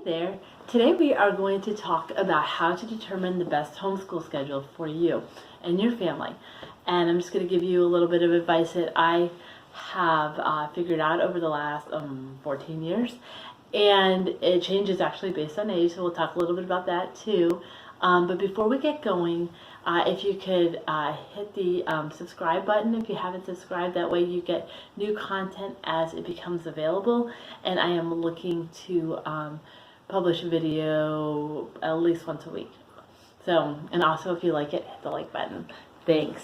there. Today we are going to talk about how to determine the best homeschool schedule for you and your family. And I'm just going to give you a little bit of advice that I have figured out over the last 14 years. And it changes actually based on age, so we'll talk a little bit about that too. But before we get going, if you could hit the subscribe button if you haven't subscribed. That way you get new content as it becomes available. And I am looking to publish a video at least once a week. So, and also if you like it, hit the like button. Thanks.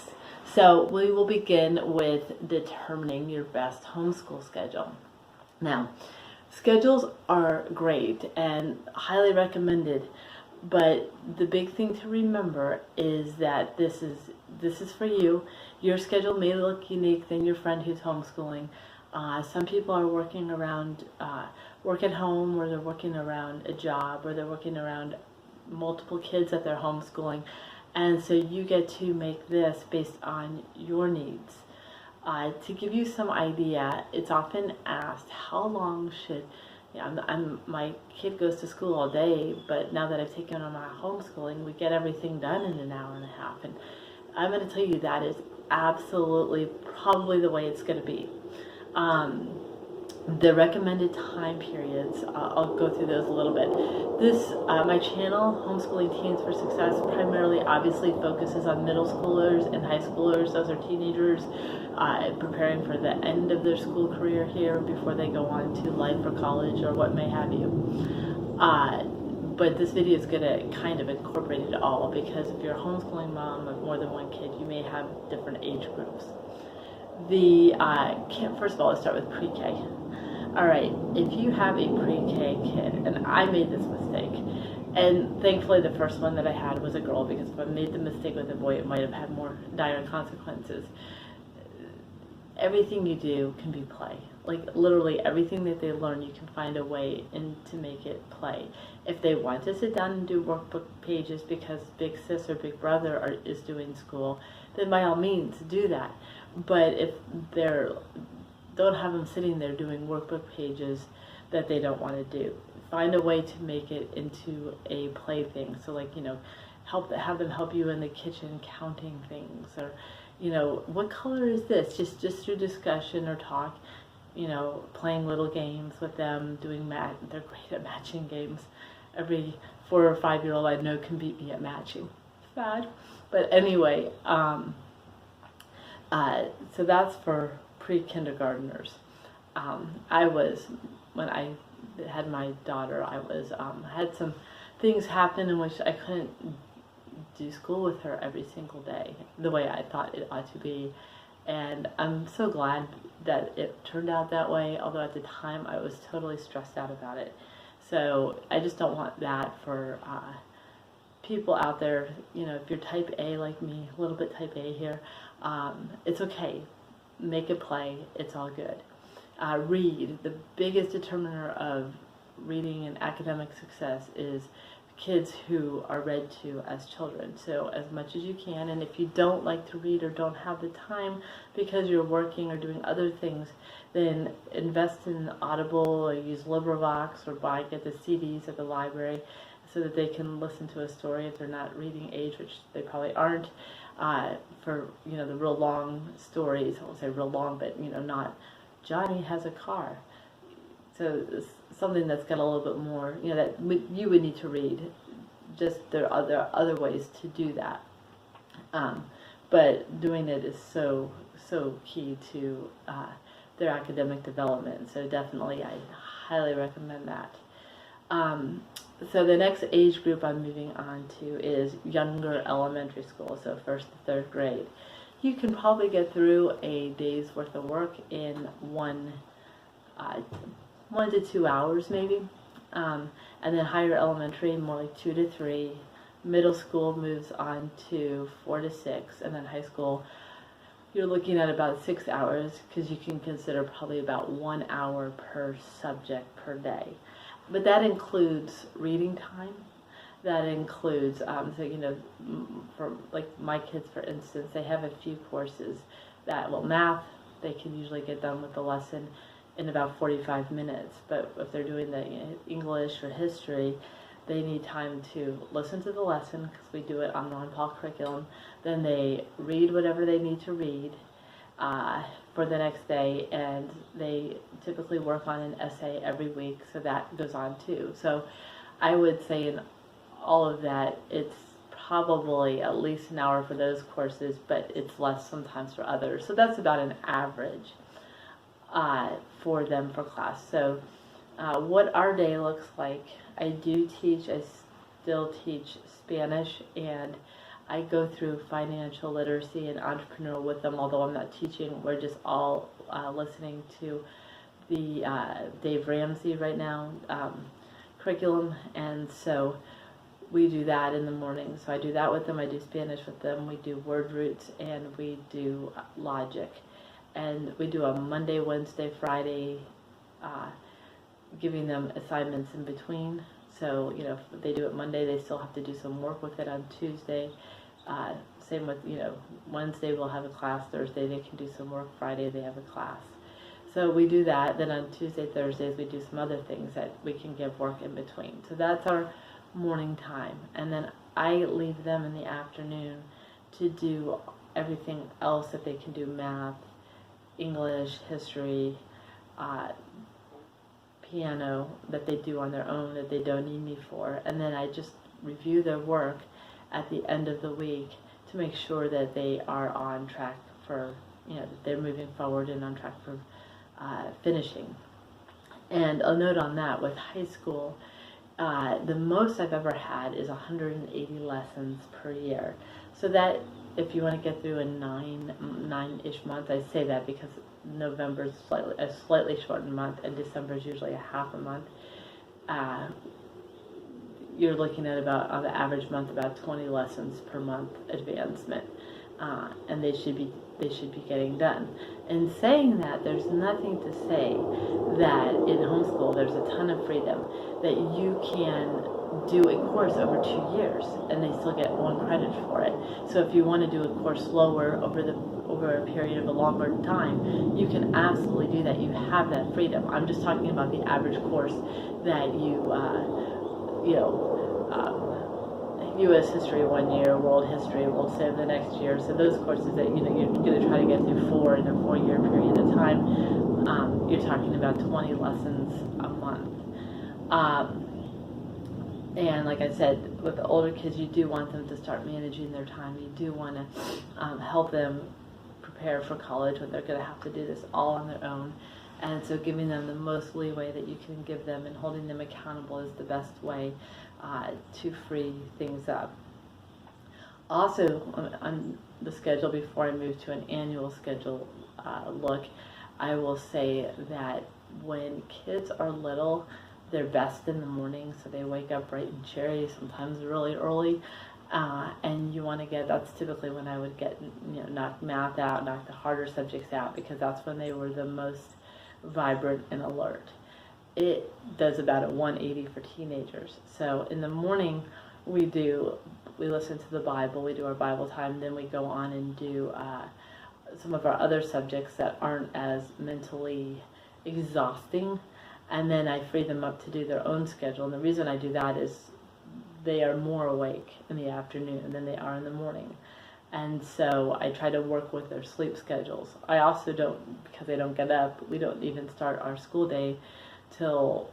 So we will begin with determining your best homeschool schedule. Now, schedules are great and highly recommended. But the big thing to remember is that this is for you. Your schedule may look unique than your friend who's homeschooling. Some people are working around work at home, or they're working around a job, or they're working around multiple kids that they're homeschooling. And so you get to make this based on your needs. To give you some idea, it's often asked, how long should my kid goes to school all day, but now that I've taken on my homeschooling, we get everything done in an hour and a half. And I'm going to tell you that is absolutely probably the way it's going to be. The recommended time periods, I'll go through those a little bit. My channel, Homeschooling Teens for Success, primarily obviously focuses on middle schoolers and high schoolers. Those are teenagers preparing for the end of their school career here before they go on to life or college or what may have you. But this video is going to kind of incorporate it all, because if you're a homeschooling mom of more than one kid, you may have different age groups. First of all, let's start with pre-K. All right, if you have a pre-K kid, and I made this mistake, and thankfully the first one that I had was a girl, because if I made the mistake with a boy, it might have had more dire consequences. Everything you do can be play. Like literally everything that they learn, you can find a way to make it play. If they want to sit down and do workbook pages because big sis or big brother is doing school, then by all means do that. But if don't have them sitting there doing workbook pages that they don't want to do. Find a way to make it into a play thing. So like, have them help you in the kitchen counting things, or, what color is this? Just through discussion or talk, playing little games with them, doing they're great at matching games. Every 4 or 5 year old I know can beat me at matching. It's bad. But anyway, so that's for pre-kindergartners. When I had my daughter, I had some things happen in which I couldn't do school with her every single day the way I thought it ought to be. And I'm so glad that it turned out that way, although at the time I was totally stressed out about it. So I just don't want that for people out there. If you're type A like me, a little bit type A here, it's okay. Make it play. It's all good. Read. The biggest determiner of reading and academic success is kids who are read to as children. So as much as you can, and if you don't like to read or don't have the time because you're working or doing other things, then invest in Audible or use LibriVox or get the CDs at the library so that they can listen to a story if they're not reading age, which they probably aren't. For the real long stories, I won't say real long, but not Johnny has a car. So it's something that's got a little bit more, that you would need to read. Just there are other ways to do that, but doing it is so key to their academic development. So definitely, I highly recommend that. So the next age group I'm moving on to is younger elementary school, so 1st to 3rd grade. You can probably get through a day's worth of work in 1 to 2 hours maybe. And then higher elementary, more like 2 to 3. Middle school moves on to 4 to 6, and then high school, you're looking at about 6 hours, because you can consider probably about 1 hour per subject per day. But that includes reading time. That includes, for like my kids, for instance, they have a few courses that, math, they can usually get done with the lesson in about 45 minutes. But if they're doing the English or history, they need time to listen to the lesson because we do it on non-PAL curriculum. Then they read whatever they need to read for the next day, and they typically work on an essay every week, so that goes on too. So I would say in all of that, it's probably at least an hour for those courses, but it's less sometimes for others. So that's about an average for them for class. So what our day looks like, I still teach Spanish, and I go through financial literacy and entrepreneurial with them, although I'm not teaching. We're just all listening to the Dave Ramsey right now curriculum, and so we do that in the morning. So I do that with them. I do Spanish with them. We do word roots, and we do logic. And we do a Monday, Wednesday, Friday, giving them assignments in between. So, if they do it Monday, they still have to do some work with it on Tuesday. Same with, Wednesday we'll have a class. Thursday they can do some work. Friday they have a class. So we do that. Then on Tuesday, Thursdays, we do some other things that we can give work in between. So that's our morning time. And then I leave them in the afternoon to do everything else that they can do: math, English, history, piano, that they do on their own, that they don't need me for. And then I just review their work at the end of the week to make sure that they are on track for, that they're moving forward and on track for finishing. And a note on that, with high school, the most I've ever had is 180 lessons per year. So that, if you want to get through a nine-ish month, I say that because November is a slightly shortened month, and December is usually a half a month. You're looking at about, on the average month, about 20 lessons per month advancement, and they should be getting done. In saying that, there's nothing to say that in homeschool there's a ton of freedom, that you can do a course over 2 years and they still get 1 credit for it. So if you want to do a course slower over a period of a longer time, you can absolutely do that. You have that freedom. I'm just talking about the average course that U.S. history 1 year, world history, world civ the next year. So those courses that you're going to try to get through 4 in a 4-year period of time, you're talking about 20 lessons a month. And like I said, with the older kids, you do want them to start managing their time. You do want to help them prepare for college when they're going to have to do this all on their own. And so giving them the most leeway that you can give them and holding them accountable is the best way to free things up. Also, on the schedule, before I move to an annual schedule look, I will say that when kids are little, they're best in the morning, so they wake up bright and cheery, sometimes really early, and you want to that's typically when I would get, knock math out, knock the harder subjects out, because that's when they were the most vibrant and alert. It does about a 180 for teenagers. So in the morning, we listen to the Bible, we do our Bible time, then we go on and do some of our other subjects that aren't as mentally exhausting, and then I free them up to do their own schedule. And the reason I do that is they are more awake in the afternoon than they are in the morning. And so I try to work with their sleep schedules. I also don't, because they don't get up, we don't even start our school day till,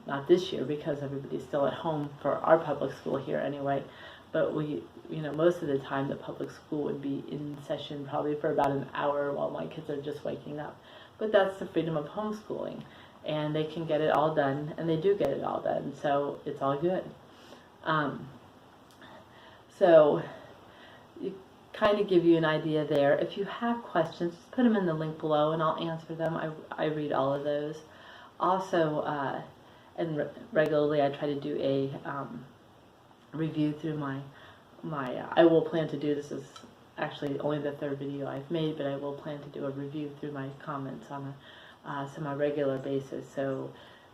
not this year because everybody's still at home for our public school here anyway. But we, most of the time the public school would be in session probably for about an hour while my kids are just waking up. But that's the freedom of homeschooling. And they can get it all done, and they do get it all done, so it's all good. So you kind of give you an idea there. If you have questions, just put them in the link below and I'll answer them. I read all of those. Also, and regularly I try to do a review through my I will plan to do this. Is actually only the 3rd video I've made, but I will plan to do a review through my comments on a semi-regular basis. So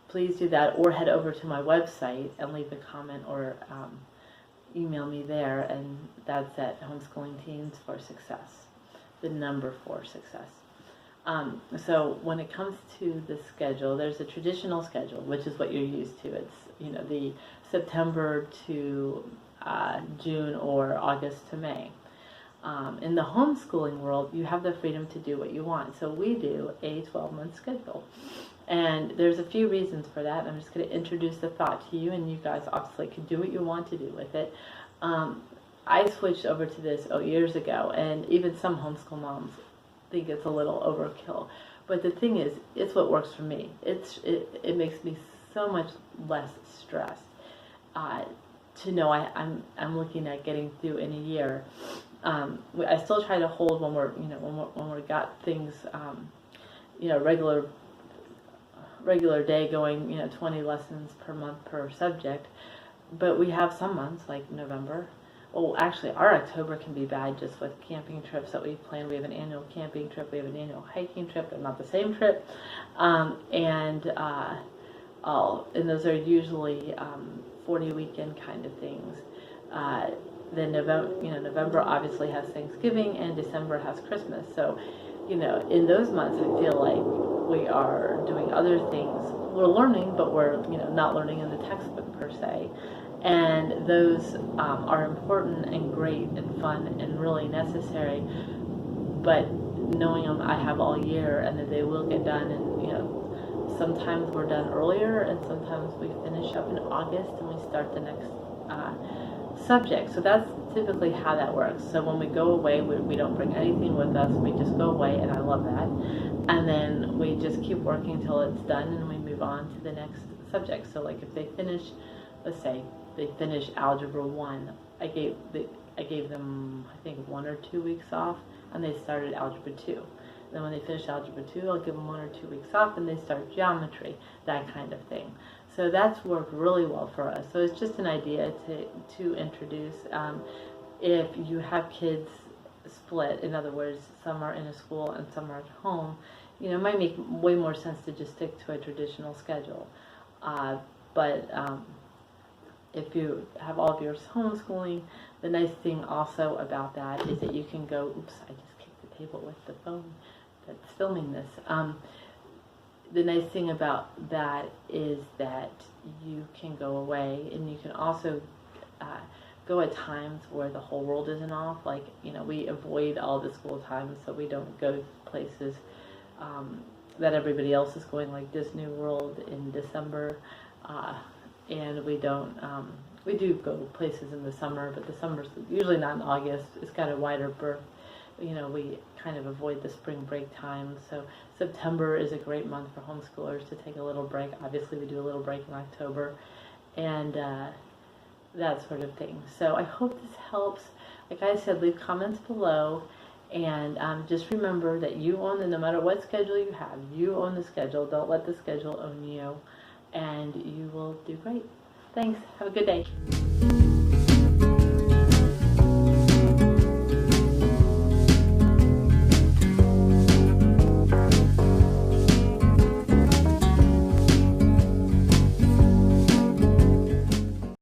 please do that, or head over to my website and leave a comment, or email me there, and that's at Homeschooling Teens for Success, the number 4 success. So when it comes to the schedule, there's a traditional schedule, which is what you're used to. It's, the September to June or August to May. In the homeschooling world, you have the freedom to do what you want. So we do a 12-month schedule. And there's a few reasons for that. I'm just going to introduce the thought to you, and you guys obviously can do what you want to do with it. I switched over to this years ago, and even some homeschool moms think it's a little overkill. But the thing is, it's what works for me. It makes me so much less stressed to know I'm looking at getting through in a year. I still try to hold when we got things regular day going, 20 lessons per month per subject. But we have some months like November. Well, actually, our October can be bad just with camping trips that we plan. We have an annual camping trip. We have an annual hiking trip. They're not the same trip. And those are usually 40 weekend kind of things. Then November obviously has Thanksgiving, and December has Christmas. So, in those months, I feel like we are doing other things. We're learning, but we're not learning in the textbook per se. And those are important and great and fun and really necessary. But knowing them, I have all year, and that they will get done. And sometimes we're done earlier, and sometimes we finish up in August and we start the next subject. So that's typically how that works. So when we go away, we don't bring anything with us. We just go away, and I love that. And then we just keep working until it's done, and we move on to the next subject. So like if they finish, let's say they finish Algebra 1, I gave them, I think, 1 or 2 weeks off, and they started Algebra 2. Then when they finish Algebra 2, I'll give them 1 or 2 weeks off, and they start Geometry, that kind of thing. So that's worked really well for us. So it's just an idea to introduce. If you have kids split, in other words, some are in a school and some are at home, it might make way more sense to just stick to a traditional schedule. But if you have all of yours homeschooling, the nice thing also about that is that you can go, oops, I just kicked the table with the phone that's filming this. The nice thing about that is that you can go away, and you can also go at times where the whole world isn't off. Like, we avoid all the school times, so we don't go places that everybody else is going, like Disney World in December. And we don't, we do go places in the summer, but the summer's usually not in August. It's got a wider berth. We kind of avoid the spring break time. So September is a great month for homeschoolers to take a little break. Obviously, we do a little break in October, and that sort of thing. So I hope this helps. Like I said, leave comments below, and just remember that you own no matter what schedule you have, you own the schedule. Don't let the schedule own you, and you will do great. Thanks. Have a good day.